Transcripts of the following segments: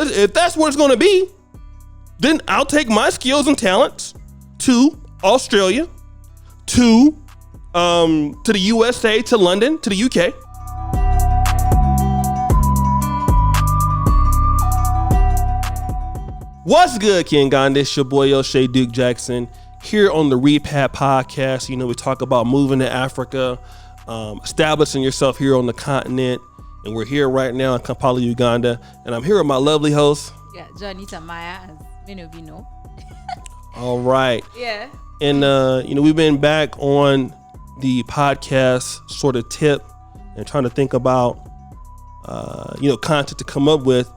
if that's what it's going to be, then I'll take my skills and talents to Australia, to the USA, to London, to the UK. What's good, King Gandhi? It's your boy O'Shea Duke Jackson here on the Repat podcast. You know, we talk about moving to Africa, establishing yourself here on the continent, and we're here right now in Kampala, Uganda, and I'm here with my lovely host. Yeah, Janita Maya, as many of you know. All right. Yeah. And you know, we've been back on the podcast sort of tip and trying to think about content to come up with.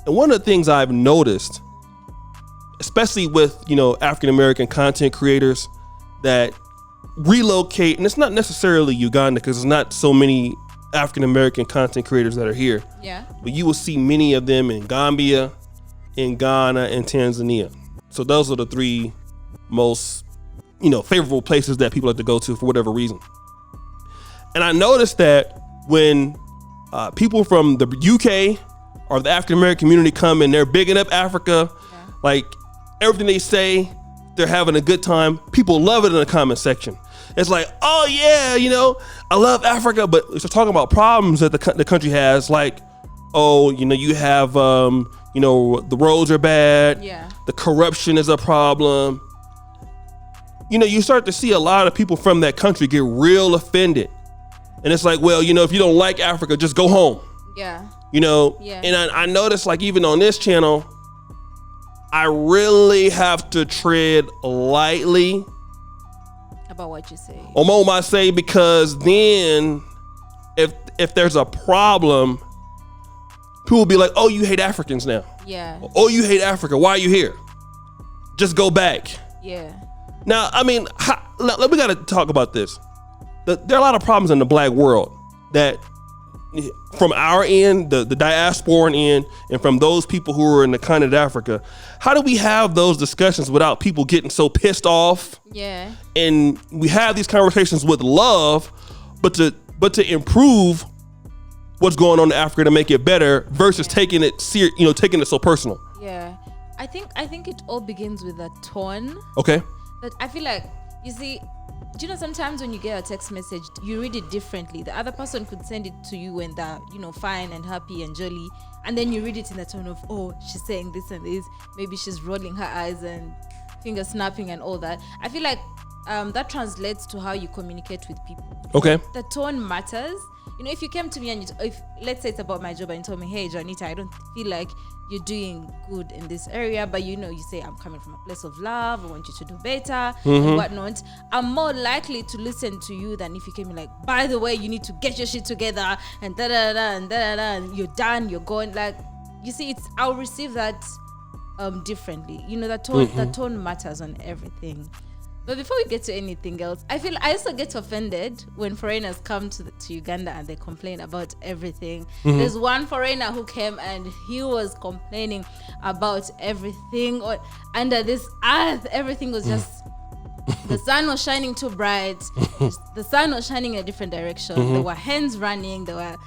And one of the things I've noticed, especially with, African-American content creators that relocate, and it's not necessarily Uganda because there's not so many African-American content creators that are here. Yeah. But you will see many of them in Gambia, in Ghana, and Tanzania. So those are the three most, favorable places that people like to go to for whatever reason. And I noticed that when people from the UK or the African-American community come and they're bigging up Africa, like everything they say, they're having a good time. People love it in the comment section. It's like, oh yeah, I love Africa, but they're talking about problems that the country has, like, you have, the roads are bad. Yeah. The corruption is a problem. You start to see a lot of people from that country get real offended. And it's like, well, if you don't like Africa, just go home. Yeah. Yeah. And I noticed, like, even on this channel, I really have to tread lightly about what you say. On what I say, because then if there's a problem, people will be like, oh, you hate Africans now. Yeah. Oh, you hate Africa. Why are you here? Just go back. Yeah. Now, I mean, we got to talk about this. There are a lot of problems in the black world that from our end, the diaspora end, and from those people who are in the continent of Africa, how do we have those discussions without people getting so pissed off? Yeah. And we have these conversations with love, but to improve what's going on in Africa to make it better versus taking it taking it so personal. Yeah. I think it all begins with a tone. Okay. But I feel like, you see, sometimes when you get a text message, you read it differently. The other person could send it to you when they're, fine and happy and jolly. And then you read it in the tone of, oh, she's saying this and this. Maybe she's rolling her eyes and finger snapping and all that. I feel like that translates to how you communicate with people. Okay. The tone matters. If you came to me and if let's say it's about my job and you told me, hey, Janita, I don't feel like you're doing good in this area, but you say I'm coming from a place of love, I want you to do better and whatnot, I'm more likely to listen to you than if you came in like, by the way, you need to get your shit together and da-da-da and da-da-da and you're done, you're going. Like, you see, I'll receive that differently. The tone matters on everything. But before we get to anything else, I also get offended when foreigners come to Uganda and they complain about everything. There's one foreigner who came and he was complaining about everything under this earth. Everything was just, the sun was shining too bright. The sun was shining in a different direction. There were hens running. There were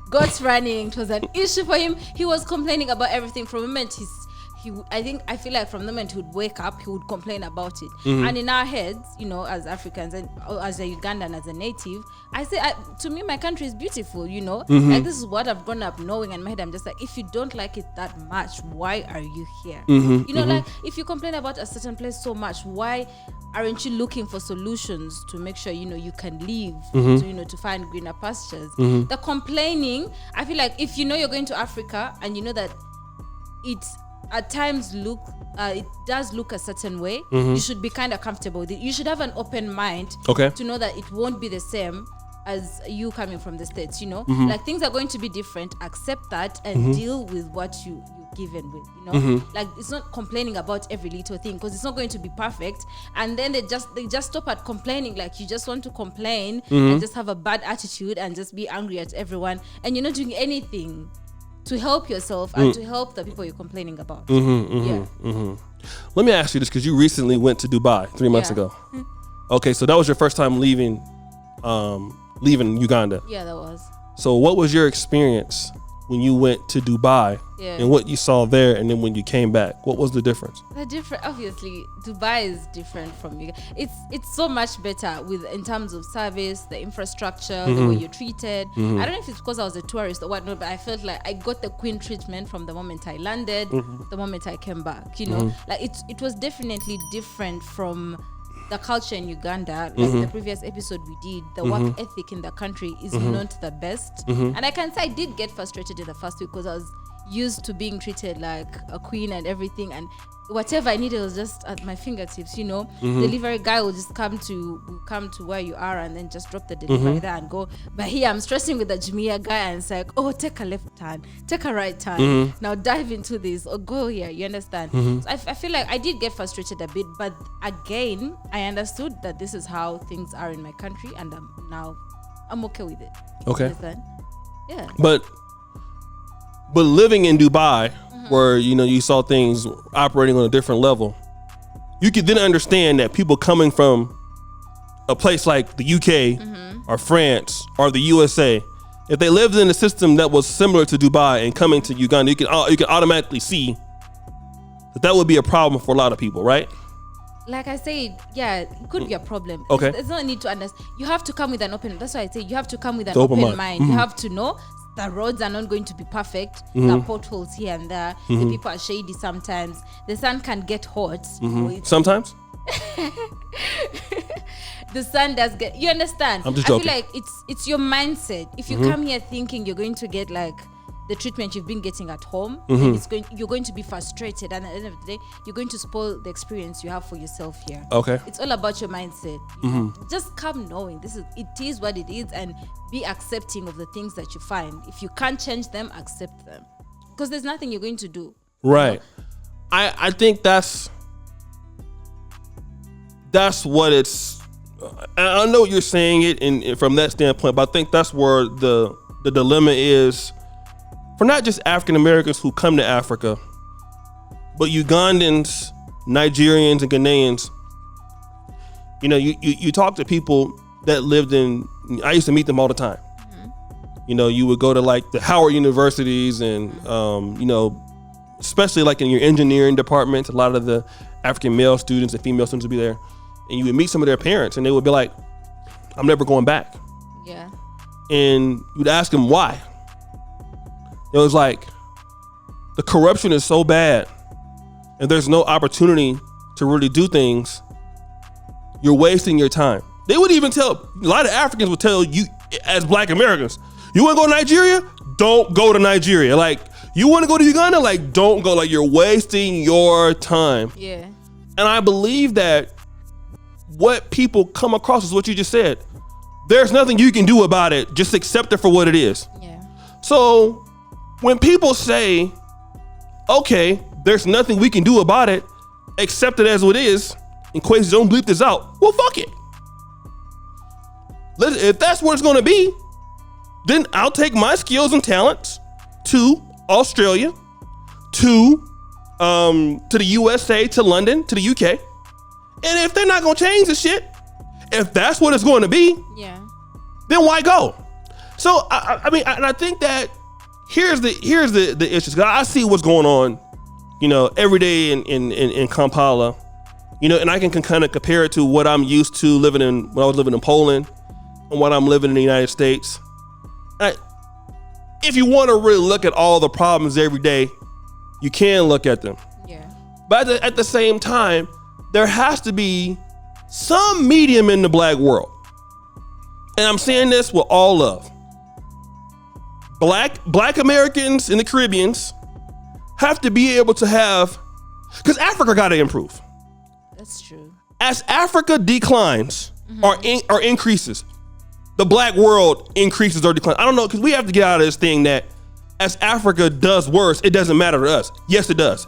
goats running. It was an issue for him. He was complaining about everything. From the moment I feel like from the moment he would wake up, he would complain about it. And in our heads, as Africans and as a Ugandan, as a native, I say, to me, my country is beautiful, like this is what I've grown up knowing. And in my head, I'm just like, if you don't like it that much, why are you here? Like if you complain about a certain place so much, why aren't you looking for solutions to make sure, you can live, to find greener pastures? The complaining, I feel like if you're going to Africa and that it's, at times it does look a certain way, you should be kind of comfortable with it. You should have an open mind to know that it won't be the same as you coming from the States, like things are going to be different. Accept that and deal with what you're given with, like it's not complaining about every little thing because it's not going to be perfect. And then they just stop at complaining. Like you just want to complain and just have a bad attitude and just be angry at everyone, and you're not doing anything to help yourself and to help the people you're complaining about. Let me ask you this, because you recently went to Dubai 3 months ago. Okay, so that was your first time leaving Uganda. Yeah, that was. So what was your experience when you went to Dubai and what you saw there, and then when you came back? What was the difference? The different, obviously, Dubai is different from you. It's so much better in terms of service, the infrastructure, the way you're treated. I don't know if it's because I was a tourist or whatnot, but I felt like I got the queen treatment from the moment I landed, the moment I came back. You know, like it was definitely different from the culture in Uganda. Like the previous episode we did, the work ethic in the country is not the best. And I can say I did get frustrated in the first week because I was used to being treated like a queen and everything, and whatever I needed was just at my fingertips, you know. Delivery guy will just come to where you are and then just drop the delivery there and go. But here I'm stressing with the Jumia guy, and it's like, oh, take a left turn, take a right turn, now dive into this or go here, you understand? So I feel like I did get frustrated a bit, but again I understood that this is how things are in my country, and I'm okay with it. Okay. Understand? Yeah. But living in Dubai, where you saw things operating on a different level, you could then understand that people coming from a place like the UK or France or the USA, if they lived in a system that was similar to Dubai and coming to Uganda, you can automatically see that would be a problem for a lot of people, right? Like I said, yeah, it could be a problem. Okay. There's no need to understand. You have to come with an open. That's why I say you have to come with an open mind. You have to know the roads are not going to be perfect. There are potholes here and there. The people are shady sometimes. The sun can get hot. Sometimes? The sun does get... You understand? I'm just joking. I feel like it's your mindset. If you come here thinking you're going to get like the treatment you've been getting at home, you're going to be frustrated, and at the end of the day, you're going to spoil the experience you have for yourself here. Okay. It's all about your mindset. Just come knowing it is what it is, and be accepting of the things that you find. If you can't change them, accept them, because there's nothing you're going to do. Right. I think that's what it's. I know you're saying it in from that standpoint, but I think that's where the dilemma is. For not just African Americans who come to Africa, but Ugandans, Nigerians, and Ghanaians. You talk to people that lived in. I used to meet them all the time. You would go to like the Howard universities, and especially like in your engineering department, a lot of the African male students and female students would be there, and you would meet some of their parents, and they would be like, "I'm never going back." Yeah. And you'd ask them why. It was like, the corruption is so bad and there's no opportunity to really do things. You're wasting your time. They would even tell, a lot of Africans would tell you as Black Americans, you want to go to Nigeria? Don't go to Nigeria. Like, you want to go to Uganda? Like, don't go. Like, you're wasting your time. Yeah. And I believe that what people come across is what you just said. There's nothing you can do about it. Just accept it for what it is. Yeah. So when people say, okay, there's nothing we can do about it, accept it as what it is, and Quasi, don't bleep this out, well, fuck it. If that's what it's going to be, then I'll take my skills and talents to Australia, to the USA, to London, to the UK. And if they're not going to change the shit, if that's what it's going to be, then why go? So, I mean, and I think that here's the issues. I see what's going on, every day in Kampala, and I can kind of compare it to what I'm used to when I was living in Poland and what I'm living in the United States. If you want to really look at all the problems every day, you can look at them. Yeah. But at the same time, there has to be some medium in the Black world. And I'm saying this with all love. Black Americans in the Caribbeans have to be able to have, because Africa got to improve. That's true. As Africa declines or increases, the Black world increases or declines. I don't know, because we have to get out of this thing that as Africa does worse, it doesn't matter to us. Yes, it does.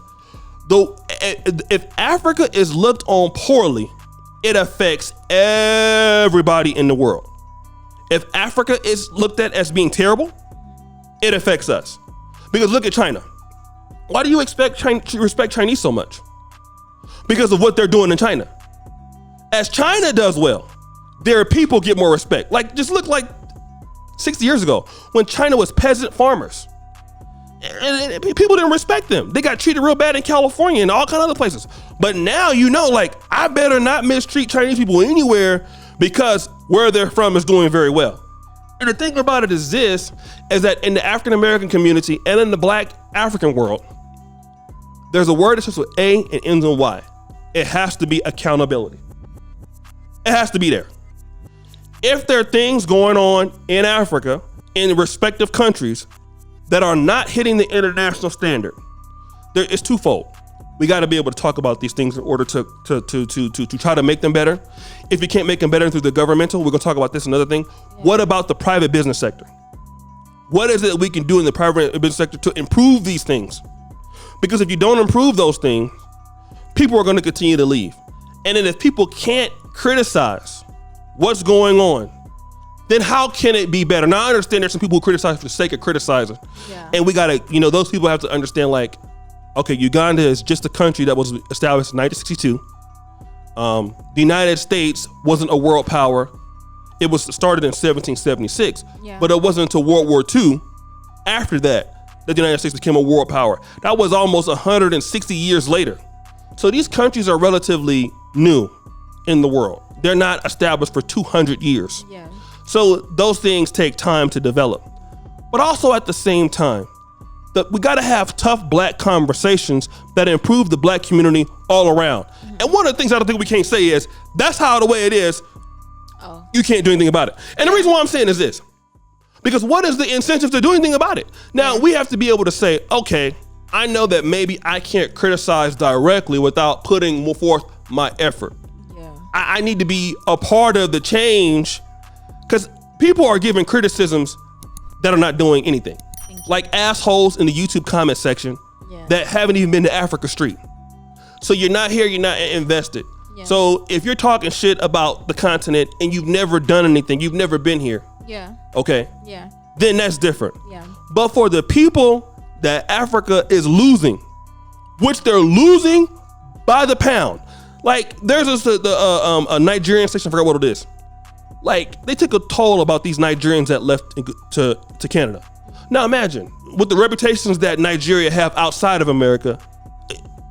Though, if Africa is looked on poorly, it affects everybody in the world. If Africa is looked at as being terrible, it affects us. Because look at China. Why do you expect to respect Chinese so much? Because of what they're doing in China. As China does well, their people get more respect. Like, just look like 60 years ago when China was peasant farmers. And people didn't respect them. They got treated real bad in California and all kind of other places. But now like, I better not mistreat Chinese people anywhere because where they're from is doing very well. And the thing about it is this, is that in the African American community and in the Black African world, there's a word that starts with A and ends in Y. It has to be accountability. It has to be there. If there are things going on in Africa, in respective countries, that are not hitting the international standard, it's twofold. We got to be able to talk about these things in order to try to make them better. If we can't make them better through the governmental, we're going to talk about this another thing. Yeah. What about the private business sector? What is it that we can do in the private business sector to improve these things? Because if you don't improve those things, people are going to continue to leave. And then if people can't criticize what's going on, then how can it be better? Now, I understand there's some people who criticize for the sake of criticizing. Yeah. And we got to, those people have to understand, like, okay, Uganda is just a country that was established in 1962. The United States wasn't a world power. It was started in 1776, but it wasn't until World War II, after that the United States became a world power. That was almost 160 years later. So these countries are relatively new in the world. They're not established for 200 years. Yeah. So those things take time to develop. But also at the same time, we got to have tough Black conversations that improve the Black community all around. Mm-hmm. And one of the things I don't think we can't say is, that's how the way it is. Oh. You can't do anything about it. And the reason why I'm saying is this, because what is the incentive to do anything about it? Now, we have to be able to say, okay, I know that maybe I can't criticize directly without putting forth my effort. Yeah. I need to be a part of the change, because people are giving criticisms that are not doing anything. Like assholes in the YouTube comment section that haven't even been to Africa Street. So you're not here, you're not invested. Yeah. So if you're talking shit about the continent and you've never done anything, you've never been here. Yeah. Okay. Yeah. Then that's different. Yeah. But for the people that Africa is losing, which they're losing by the pound. Like there's a Nigerian station, I forgot what it is. Like they took a toll about these Nigerians that left to Canada. Now imagine, with the reputations that Nigeria have outside of America,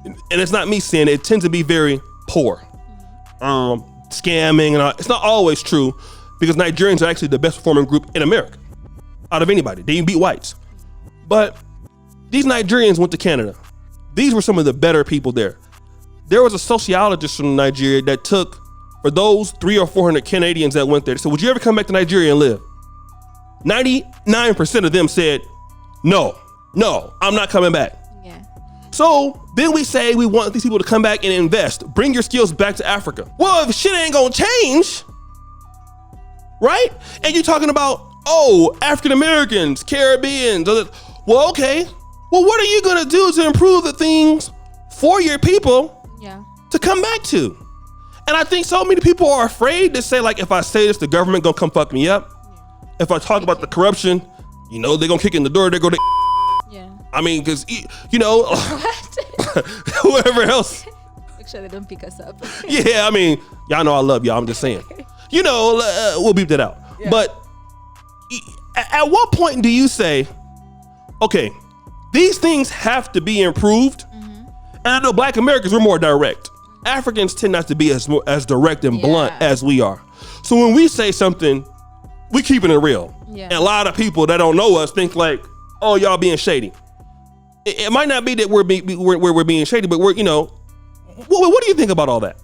and it's not me saying it tends to be very poor, scamming, and all. It's not always true, because Nigerians are actually the best performing group in America, out of anybody. They even beat whites. But these Nigerians went to Canada. These were some of the better people there. There was a sociologist from Nigeria that took, for those 300 or 400 Canadians that went there, they said, would you ever come back to Nigeria and live? 99% of them said, no, I'm not coming back. Yeah. So then we say we want these people to come back and invest. Bring your skills back to Africa. Well, if shit ain't gonna change, right? And you're talking about, African Americans, Caribbeans. Well, okay. Well, what are you gonna do to improve the things for your people to come back to? And I think so many people are afraid to say, like, if I say this, the government gonna come fuck me up. If I talk about the corruption, they're gonna kick in the door. They're gonna. Yeah. I mean, because whoever else. Make sure they don't pick us up. Yeah, I mean, y'all know I love y'all. I'm just saying. We'll beep that out. Yeah. But at what point do you say, okay, these things have to be improved? Mm-hmm. And I know Black Americans, we're more direct. Africans tend not to be as direct and blunt as we are. So when we say something, we keeping it real. Yeah. And a lot of people that don't know us think like, oh, y'all being shady. It might not be that we're being shady, but we're, what do you think about all that?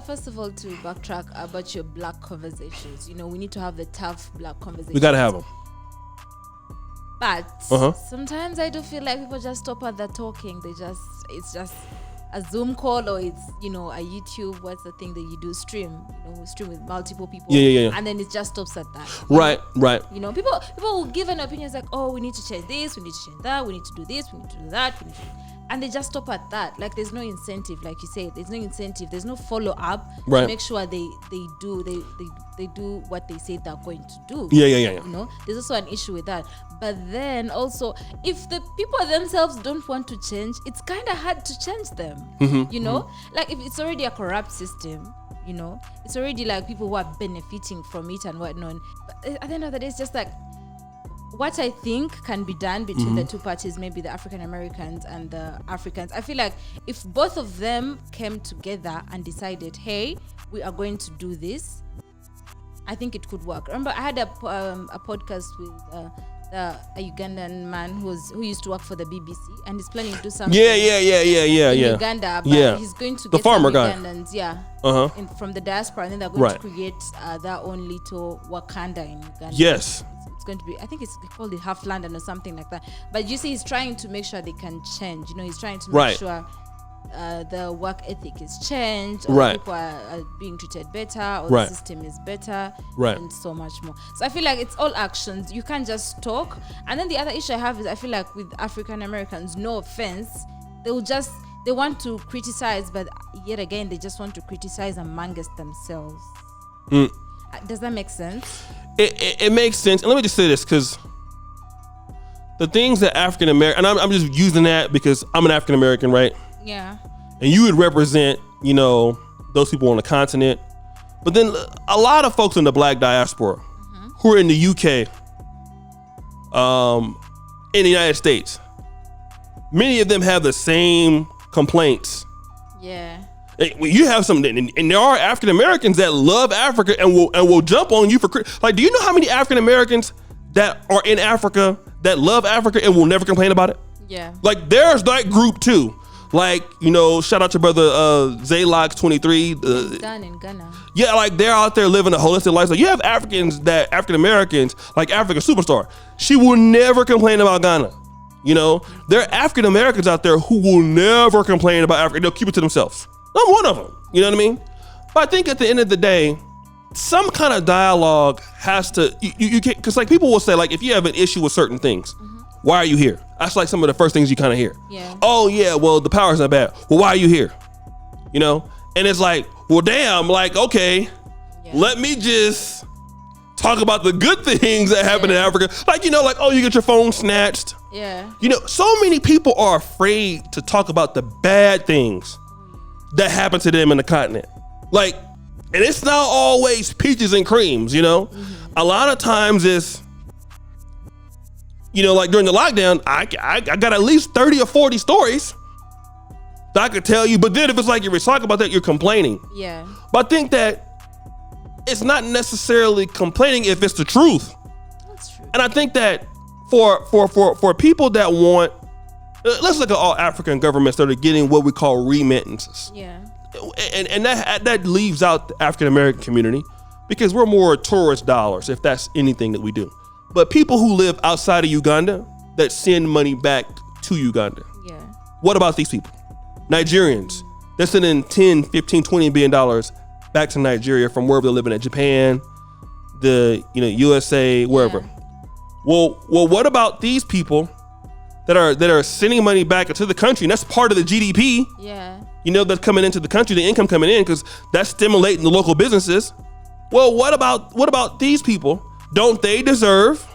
First of all, to backtrack about your Black conversations, we need to have the tough Black conversations. We got to have them. But sometimes I do feel like people just stop at the talking. It's just a Zoom call, or it's a YouTube. What's the thing that you do? Stream with multiple people. Yeah. And then it just stops at that. Right. People will give an opinion like, oh, we need to change this, we need to change that, we need to do this, we need to do that, and they just stop at that. Like there's no incentive, like you said, there's no incentive, there's no follow up to make sure they do what they say they're going to do. Yeah. There's also an issue with that. But then also, if the people themselves don't want to change, it's kind of hard to change them. Mm-hmm. Like if it's already a corrupt system, it's already like people who are benefiting from it and whatnot. But at the end of the day, it's just like, what I think can be done between the two parties, maybe the African Americans and the Africans, I feel like if both of them came together and decided, hey, we are going to do this, I think it could work. Remember, I had a podcast with a Ugandan man who used to work for the BBC, and he's planning to do something. In Uganda, but he's going to the get farmer some Ugandans, guy. from the diaspora, and then they're going to create their own little Wakanda in Uganda. Yes. It's going to be, I think it's called the Half London or something like that. But you see, he's trying to make sure they can change. He's trying to make sure the work ethic is changed, or people are being treated better, or the system is better, and so much more. So I feel like it's all actions. You can't just talk. And then the other issue I have is I feel like with African Americans, no offense, they want to criticize, but yet again they just want to criticize amongst themselves. Does that make sense? It makes sense. And let me just say this, because the things that African American, and I'm just using that because I'm an African American, right? Yeah. And you would represent, those people on the continent. But then a lot of folks in the black diaspora who are in the UK, in the United States, many of them have the same complaints. Yeah. You have some, and there are African Americans that love Africa and will jump on you for, like, do you know how many African Americans that are in Africa that love Africa and will never complain about it? Yeah. Like, there's that group too. Like, shout out to brother Zaylox23. Done in Ghana. Yeah, like, they're out there living a holistic life. Like, you have African Americans, like Africa Superstar. She will never complain about Ghana. There are African Americans out there who will never complain about Africa. They'll keep it to themselves. I'm one of them. You know what I mean? But I think at the end of the day, some kind of dialogue has to, you can't, because like people will say, like, if you have an issue with certain things, why are you here? That's like some of the first things you kind of hear. Yeah. Oh yeah, well, the power's not bad. Well, why are you here? And it's like, well, damn, like, okay, let me just talk about the good things that happen in Africa. Like, like, oh, you get your phone snatched. Yeah. So many people are afraid to talk about the bad things that happen to them in the continent. Like, and it's not always peaches and creams, A lot of times it's, like during the lockdown, I got at least 30 or 40 stories that I could tell you. But then if it's like you're talking about that, you're complaining. Yeah. But I think that it's not necessarily complaining if it's the truth. That's true. And I think that for people that want, let's look at all African governments that are getting what we call remittances. Yeah. And that leaves out the African American community because we're more tourist dollars, if that's anything that we do. But people who live outside of Uganda that send money back to Uganda. Yeah. What about these people? Nigerians. They're sending 10, 15, 20 billion dollars back to Nigeria from wherever they're living at, Japan, the USA, wherever. Yeah. Well, what about these people that are sending money back into the country? And that's part of the GDP. Yeah. That's coming into the country, the income coming in, because that's stimulating the local businesses. Well, what about these people? Don't they deserve,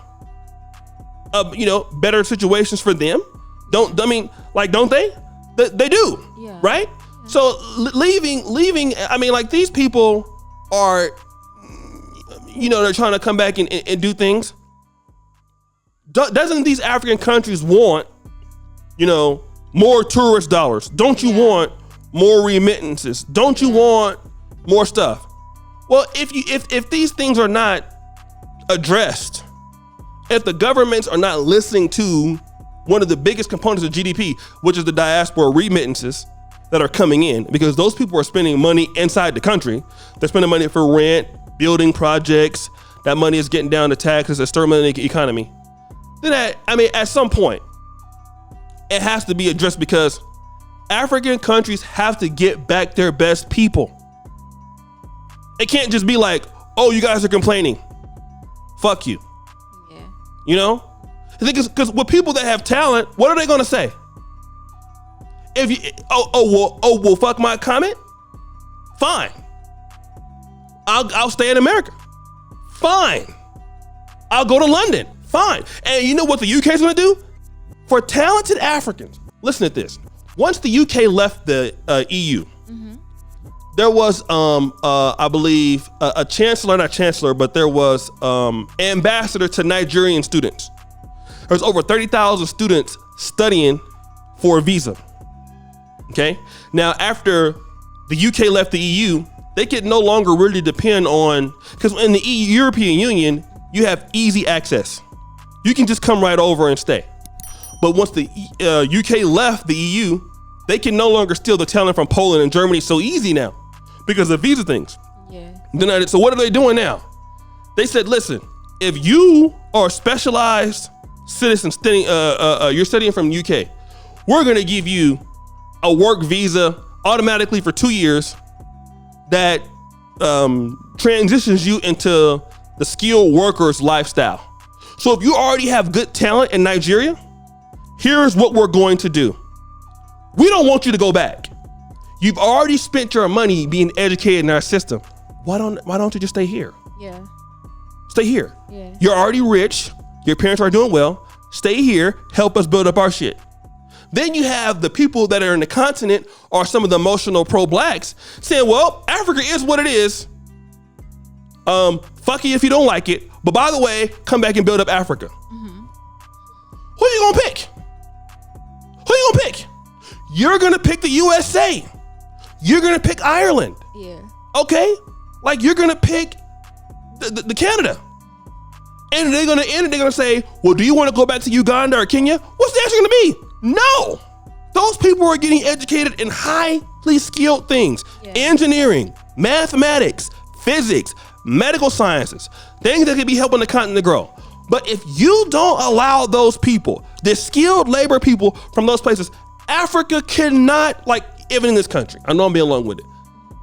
better situations for them? Don't they? They do, right? Yeah. So leaving. I mean, like, these people are, they're trying to come back and do things. Doesn't these African countries want, more tourist dollars? Don't you want more remittances? Don't you want more stuff? Well, if these things are not addressed, if the governments are not listening to one of the biggest components of GDP, which is the diaspora remittances that are coming in, because those people are spending money inside the country. They're spending money for rent, building projects. That money is getting down to taxes, it's stimulating the economy. Then at some point, it has to be addressed, because African countries have to get back their best people. It can't just be like, oh, you guys are complaining. Fuck you. Yeah. Because with people that have talent, what are they going to say? If you, well, fuck my comment. Fine. I'll stay in America. Fine. I'll go to London. Fine. And you know what the UK is going to do? For talented Africans, listen to this. Once the UK left the EU, there was, I believe, a chancellor, not chancellor, but there was ambassador to Nigerian students. there's over 30,000 students studying for a visa. Okay. Now, after the UK left the EU, they can no longer really depend on, because in the European Union, you have easy access. You can just come right over and stay. But once the UK left the EU, they can no longer steal the talent from Poland and Germany so easy now because of visa things. Yeah. So what are they doing now? They said, listen, if you are a specialized citizen studying, you're studying from UK, we're gonna give you a work visa automatically for 2 years that transitions you into the skilled workers lifestyle. So if you already have good talent in Nigeria, here's what we're going to do. We don't want you to go back. You've already spent your money being educated in our system. Why don't you just stay here? Yeah. Stay here. Yeah. You're already rich. Your parents are doing well. Stay here. Help us build up our shit. Then you have the people that are in the continent or some of the emotional pro-blacks saying, well, Africa is what it is. Fuck you if you don't like it. But by the way, come back and build up Africa. Mm-hmm. Who are you gonna pick? Who are you gonna pick? You're gonna pick the USA. You're gonna pick Ireland. Yeah. Okay? Like you're gonna pick the Canada. And they're gonna say, well, do you want to go back to Uganda or Kenya? What's the answer gonna be? No. Those people are getting educated in highly skilled things. Yeah. Engineering, mathematics, physics, medical sciences, things that could be helping the continent to grow. But if you don't allow those people, the skilled labor people from those places, Africa cannot, like even in this country, I know I'm being long with it.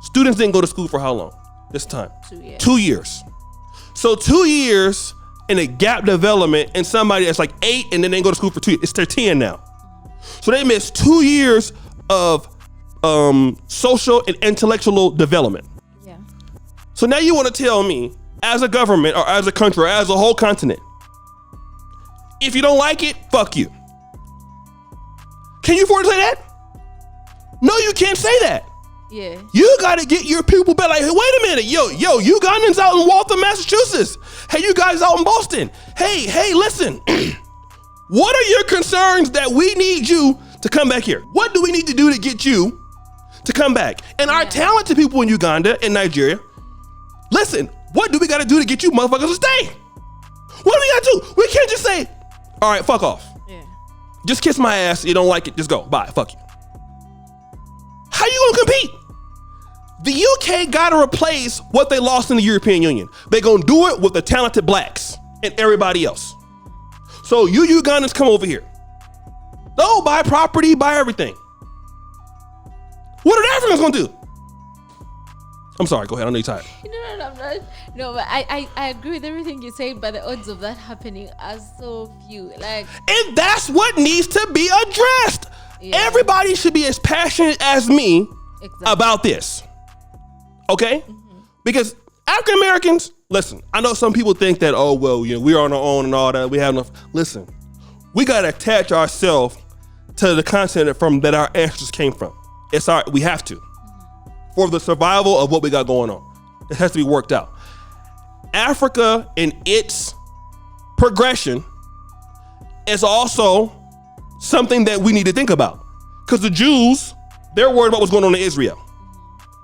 Students didn't go to school for how long this time? 2 years. 2 years. So 2 years in a gap development and somebody that's like 8 and then they go to school for 2 years, it's their 10 now. So they missed 2 years of social and intellectual development. Yeah. So now you want to tell me, as a government or as a country or as a whole continent, if you don't like it, fuck you. Can you afford to say that? No, you can't say that. Yeah. You got to get your people back. Like, hey, wait a minute. Yo, Ugandans out in Waltham, Massachusetts. Hey, you guys out in Boston. Hey, listen. What are your concerns that we need you to come back here? What do we need to do to get you to come back? And our talented people in Uganda and Nigeria, listen, what do we got to do to get you motherfuckers to stay? What do we got to do? We can't just say, all right, fuck off. Yeah. Just kiss my ass. You don't like it, just go. Bye. Fuck you. How you gonna compete? The UK gotta replace what they lost in the European Union. They gonna do it with the talented blacks and everybody else. So you Ugandans come over here. They'll buy property, buy everything. What are the Africans gonna do? I'm sorry, go ahead, I know you're tired. No, I'm not. No, but I agree with everything you say, but the odds of that happening are so few. And that's what needs to be addressed. Yeah. Everybody should be as passionate as me about this. Okay? Mm-hmm. Because African Americans, listen, I know some people think that, oh, well, we're on our own and all that. We have enough. Listen, we got to attach ourselves to the continent from that our ancestors came from. We have to. Mm-hmm. For the survival of what we got going on. It has to be worked out. Africa in its progression is also something that we need to think about. Because the Jews, they're worried about what's going on in Israel.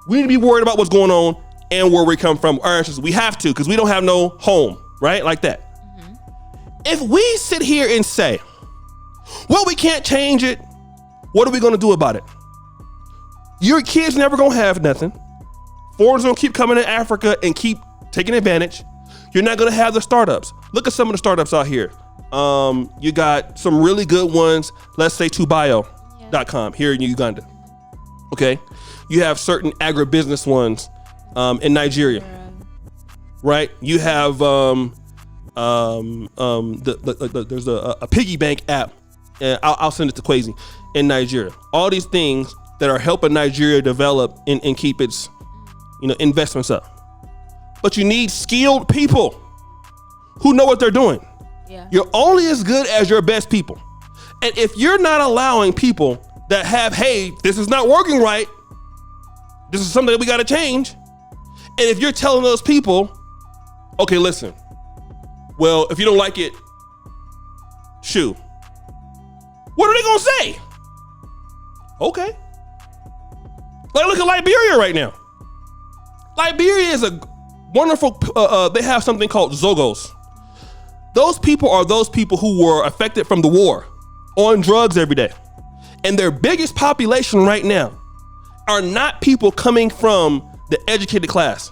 We need to be worried about what's going on and where we come from. Our ancestors, we have to, because we don't have no home, right? Like that. Mm-hmm. If we sit here and say, well, we can't change it, what are we going to do about it? Your kids never going to have nothing. Foreigners going to keep coming to Africa and keep taking advantage. You're not going to have the startups. Look at some of the startups out here. You got some really good ones. Let's say Tubayo.com here in Uganda. Okay. You have certain agribusiness ones in Nigeria, right? You have there's a piggy bank app, and I'll send it to Kwesi in Nigeria. All these things that are helping Nigeria develop and keep its investments up. But you need skilled people who know what they're doing. Yeah. You're only as good as your best people. And if you're not allowing people that have, hey, this is not working right, this is something that we got to change. And if you're telling those people, okay, listen, well, if you don't like it, Shoot. What are they gonna say? Okay. Like, look at Liberia right now. Liberia is a wonderful, they have something called Zogos. Those people are those people who were affected from the war on drugs every day. And their biggest population right now are not people coming from the educated class.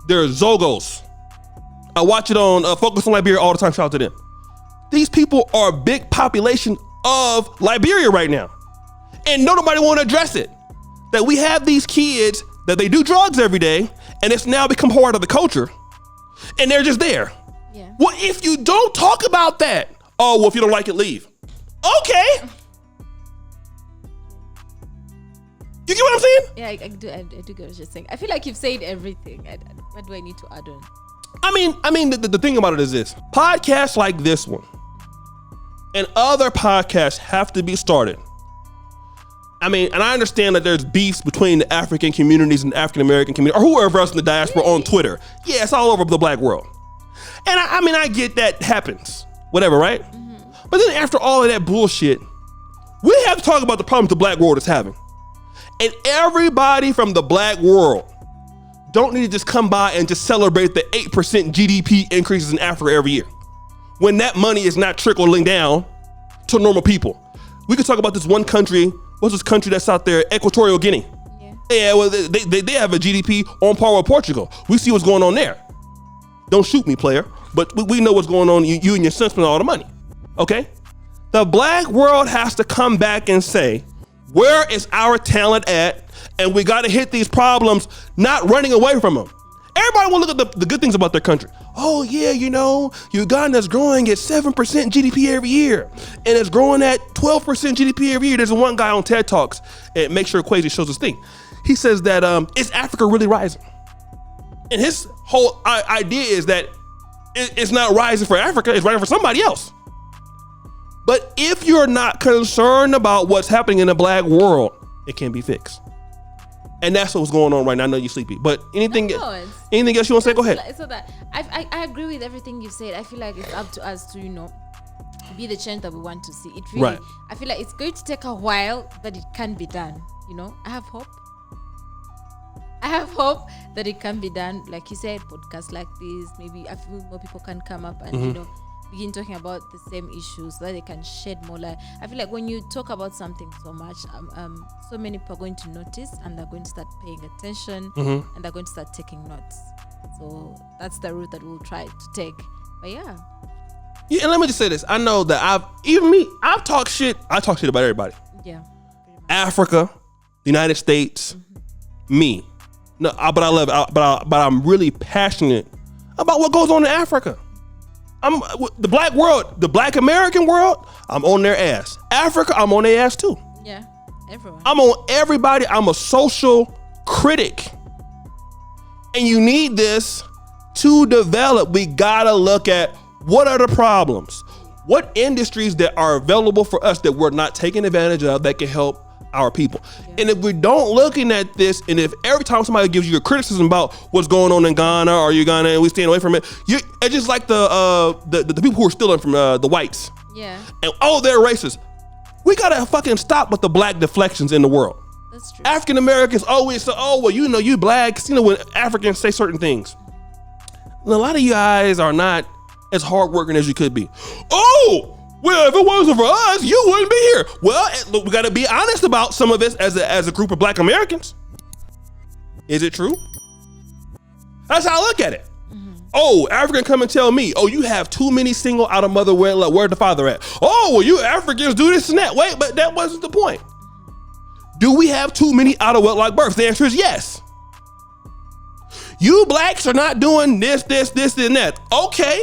They're Zogos. I watch it on Focus on Liberia all the time. Shout out to them. These people are a big population of Liberia right now. And nobody want to address it. That we have these kids that they do drugs every day and it's now become part of the culture and they're just there. Yeah. Well, if you don't talk about that, oh, well, if you don't like it, leave. Okay. You get what I'm saying? Yeah, I do get what you're saying. I feel like you've said everything. What do I need to add on? I mean, the thing about it is this. Podcasts like this one and other podcasts have to be started. I mean, and I understand that there's beefs between the African communities and African American community or whoever else in the diaspora on Twitter. Yeah, it's all over the black world. And I mean, I get that happens, whatever, right? Mm-hmm. But then after all of that bullshit, we have to talk about the problems the black world is having. And everybody from the black world don't need to just come by and just celebrate the 8% GDP increases in Africa every year when that money is not trickling down to normal people. We could talk about this one country. What's this country that's out there? Equatorial Guinea. Yeah, well, they have a GDP on par with Portugal. We see what's going on there. Don't shoot me, player. But we know what's going on. You and your son spend all the money. Okay? The black world has to come back and say, where is our talent at? And we got to hit these problems, not running away from them. Everybody want to look at the good things about their country. Oh, yeah, you know, Uganda's growing at 7% GDP every year. And it's growing at 12% GDP every year. There's one guy on TED Talks, and make sure Quasi shows his thing. He says that, is Africa really rising? And his whole idea is that it's not rising for Africa, it's rising for somebody else. But if you're not concerned about what's happening in the black world, it can be fixed. And that's what's going on right now. I know you're sleepy, but anything else you want to say? Go ahead. So that I agree with everything you've said. I feel like it's up to us to, be the change that we want to see. It really, right. I feel like it's going to take a while, but it can be done. I have hope. That it can be done. Like you said, podcasts like this, maybe a few more people can come up and, begin talking about the same issues so that they can shed more light. I feel like when you talk about something so much, so many people are going to notice and they're going to start paying attention and they're going to start taking notes. So that's the route that we'll try to take. But yeah, and let me just say this. I know that I've talked shit. I talk shit about everybody. Yeah. Africa, the United States, me. No, but I love it. But I'm really passionate about what goes on in Africa. I'm the black world, the black American world. I'm on their ass. Africa, I'm on their ass too. Yeah, everyone. I'm on everybody. I'm a social critic, and you need this to develop. We gotta look at what are the problems, what industries that are available for us that we're not taking advantage of that can help our people. Yeah. And if we don't looking at this, and if every time somebody gives you a criticism about what's going on in Ghana or Uganda and we staying away from it, it's just like the people who are stealing from the whites. Yeah. And they're racist. We gotta fucking stop with the black deflections in the world. That's true. African Americans always say, you black, when Africans say certain things. And a lot of you guys are not as hardworking as you could be. Well, if it wasn't for us, you wouldn't be here. Well, we got to be honest about some of this as a group of black Americans. Is it true? That's how I look at it. African come and tell me, you have too many single out of mother, where's the father at? Well, you Africans do this and that. Wait, but that wasn't the point. Do we have too many out of wedlock births? The answer is yes. You blacks are not doing this, and that. Okay.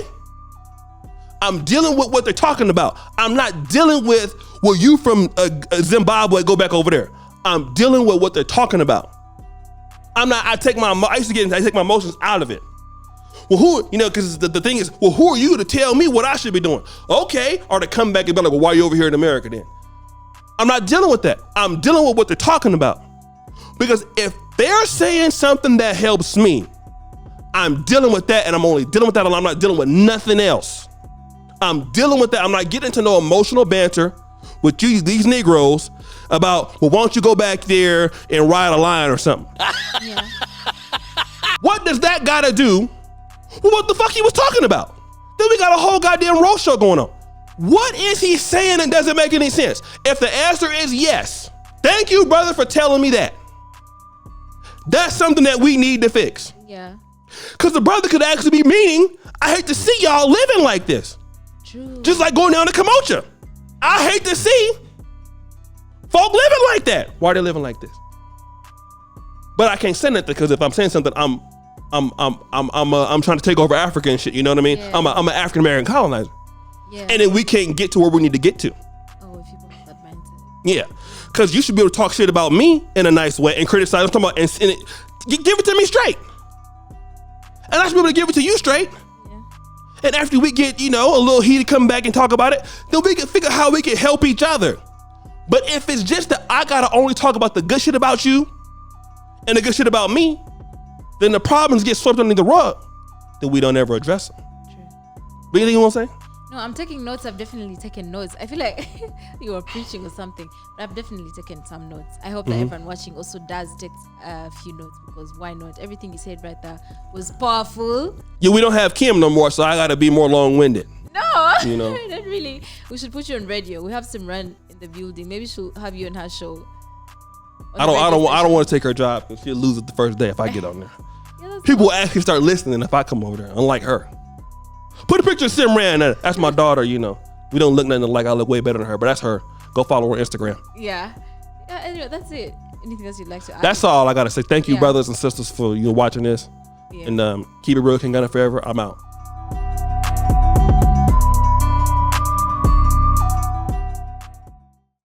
I'm dealing with what they're talking about. I'm not dealing with, you from Zimbabwe, go back over there. I'm dealing with what they're talking about. I take my emotions out of it. Well, because the thing is, who are you to tell me what I should be doing? Okay. Or to come back and be like, why are you over here in America then? I'm not dealing with that. I'm dealing with what they're talking about. Because if they're saying something that helps me, I'm dealing with that, and I'm only dealing with that, and I'm not dealing with nothing else. I'm dealing with that. I'm not getting into no emotional banter with you, these Negroes about, well, why don't you go back there and ride a lion or something? Yeah. What does that got to do with what the fuck he was talking about? Then we got a whole goddamn roast show going on. What is he saying that doesn't make any sense? If the answer is yes, thank you, brother, for telling me that. That's something that we need to fix. Yeah. Because the brother could actually be meaning, I hate to see y'all living like this. True. Just like going down to Camocha. I hate to see folk living like that. Why are they living like this? But I can't say nothing because if I'm saying something, I'm trying to take over Africa and shit. You know what I mean? Yeah. I'm an African American colonizer. Yeah. And then we can't get to where we need to get to. Oh, if you want that mindset. Yeah. Because you should be able to talk shit about me in a nice way and criticize. I'm talking about, and give it to me straight. And I should be able to give it to you straight. Yeah. And after we get, a little heated, come back and talk about it, then we can figure how we can help each other. But if it's just that I gotta only talk about the good shit about you and the good shit about me, then the problems get swept under the rug, then we don't ever address them. True. But anything you want to say? No, I'm taking notes. I've definitely taken notes. I feel like you were preaching or something, but I've definitely taken some notes. I hope that everyone watching also does take a few notes, because why not? Everything you said right there was powerful. Yeah, we don't have Kim no more, so I gotta be more long-winded. No, not really. We should put you on radio. We have Simran in the building. Maybe she'll have you on her show. I don't want to take her job because she'll lose it the first day if I get on there. Yeah, People will actually start listening if I come over there, unlike her. Put a picture of Simran. That's my daughter, We don't look nothing like I look way better than her, but that's her. Go follow her on Instagram. Yeah. Anyway, that's it. Anything else you'd like to add? That's all I got to say. Thank you, Yeah. brothers and sisters, for watching this. Yeah. And keep it real, King Gunner forever. I'm out.